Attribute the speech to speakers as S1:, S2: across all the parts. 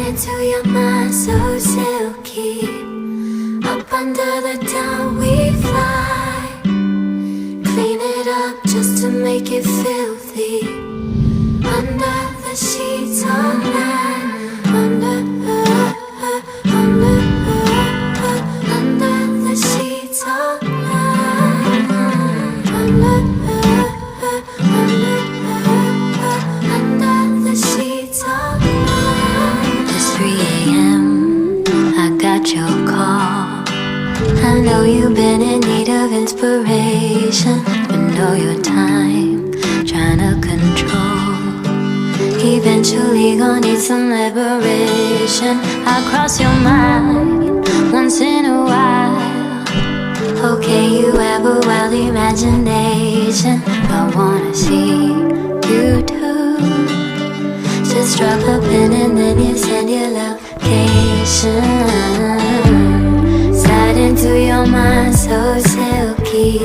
S1: into your mind so silky. Up under the down we fly. Clean it up just to make it filthy. Under the sheets all night. Under the sheets all night. Under the sheets all night. It's 3 a.m. I got your call. I know you've been in need of inspiration, but know your time, trying to control. Eventually gonna need some liberation. I cross your mind once in a while. Okay, you have a wild imagination. I wanna see you too. Just drop a pin and then you send your location. Slide into your mind so silky.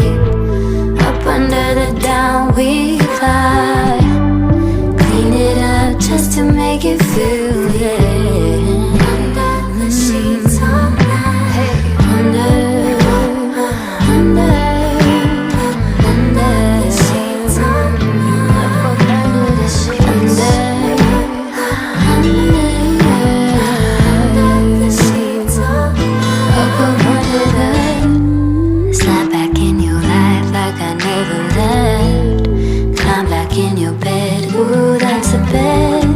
S1: Up under the down we fly. Clean it up just to make it feel, yeah. Under the sheets all night. Hey. Under the sheets all night. Under the sheets. Under the sheets all night. Slide back in your life like I never left. Climb back in your bed, ooh, that's a bed.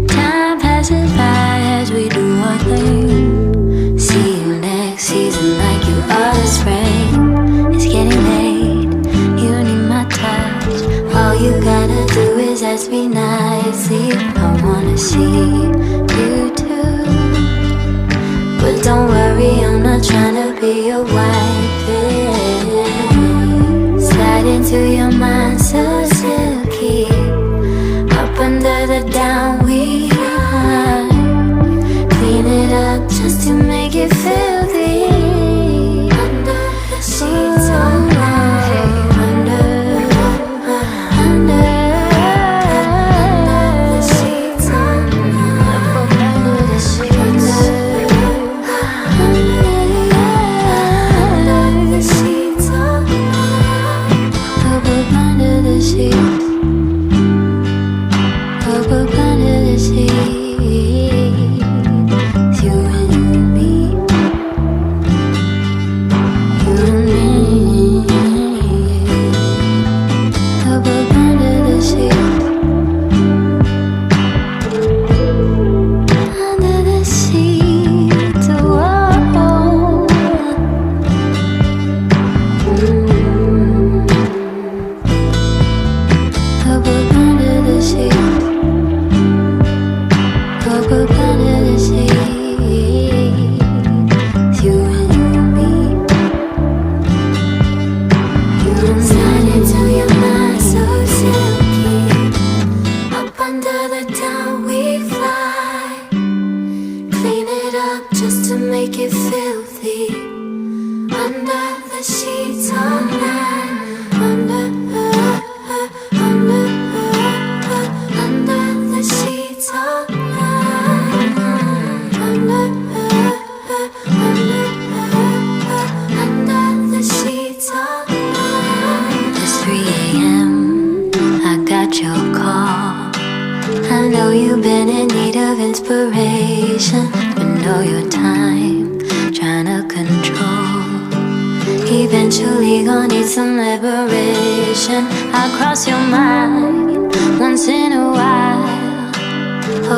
S1: Time passes by as we do our thing. See you next season like you are the spring. It's getting late, you need my touch. All you gotta do is ask me nicely. I wanna see you too. But don't worry, I'm not trying to be your wife, yeah. Slide into your mind so silky. Up under the down we hide. Clean it up just to make it filthy. Under the sheets all night. Under the sheets all night. Under the sheets. Under the sheets all night. Up under the sheets. Up under the sheets. You and me. You and me. Up under the sheets. Under the sheets. Whoa. Up under the sheets. Up under the sheets. You and me. You and me. Slide into your mind so silky. Up under the down we fly. Clean it up just to make it filthy. Under the sheets all night. Under the sheets all night. Under the sheets all night. It's 3 a.m. I got your call. I know you've been in need of inspiration, but know your time, trying to control. Eventually gonna need some liberation. I cross your mind once in a while.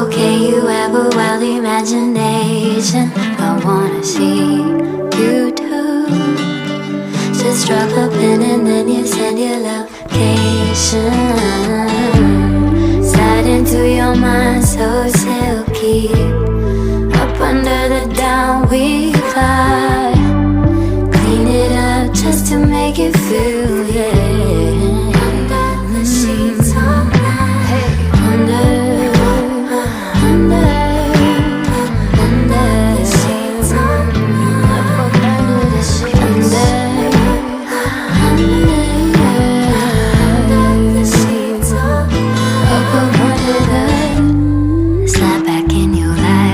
S1: Okay, you have a wild imagination. I wanna see you too. Just drop a pin and then you send your location. Slide into your mind so silky. Up under the down we fly. Clean it up just to make it feel, yeah. Under the sheets all night. Hey. Under the sheets all night. Under the sheets. Under the sheets all night. Slide back in your life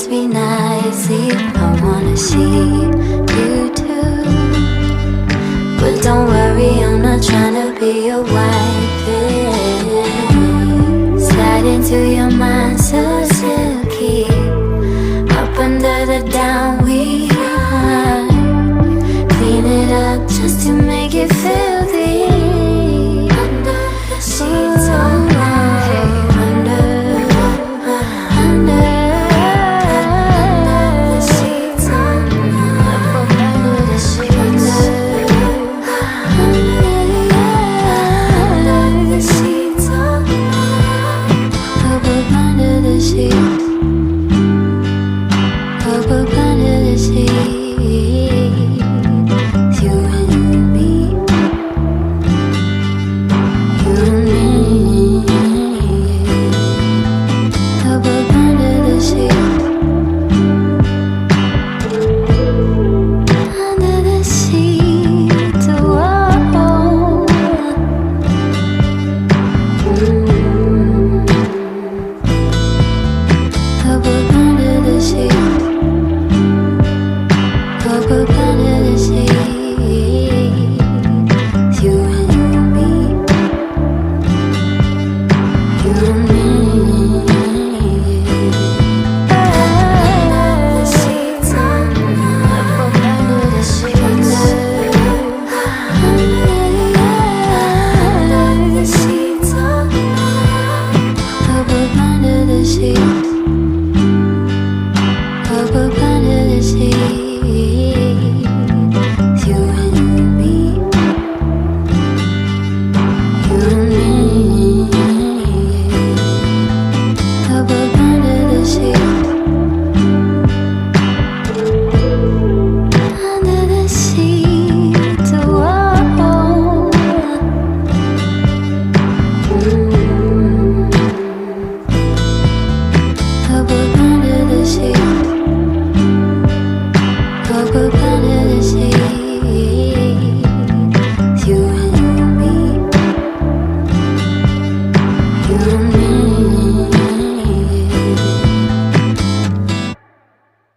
S1: me nicely. I wanna see you too. But don't worry, I'm not trying to be your wife. Slide into your mind so silky. Up under the down we are. Clean it up just to make it filthy. Under the sheets all night. Under the sheets all night. Under the sheets. Under the sheets all night. Up under the sheets. Up under the sheets. Up under the sheets.